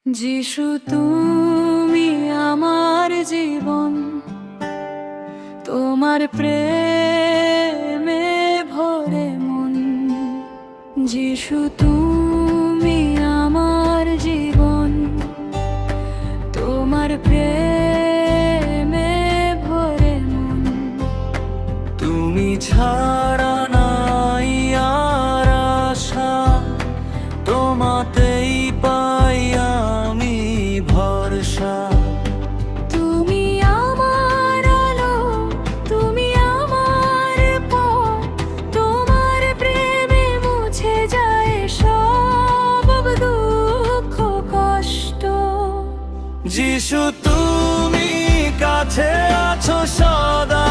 যিশু তুমি আমার জীবন, তোমার প্রেমে ভরে মন। যিশু তুমি আমার জীবন, তোমার প্রেমে ভরে মন। তুমি ছাড়া নাই আর আশা, তোমাতেই পাই আমি ভরসা। তুমি আমার আলো, তুমি আমার পথ, তোমার প্রেমে মুছে যায় সব দুঃখ কষ্ট। যিশু তুমি কাছে আছো সদা,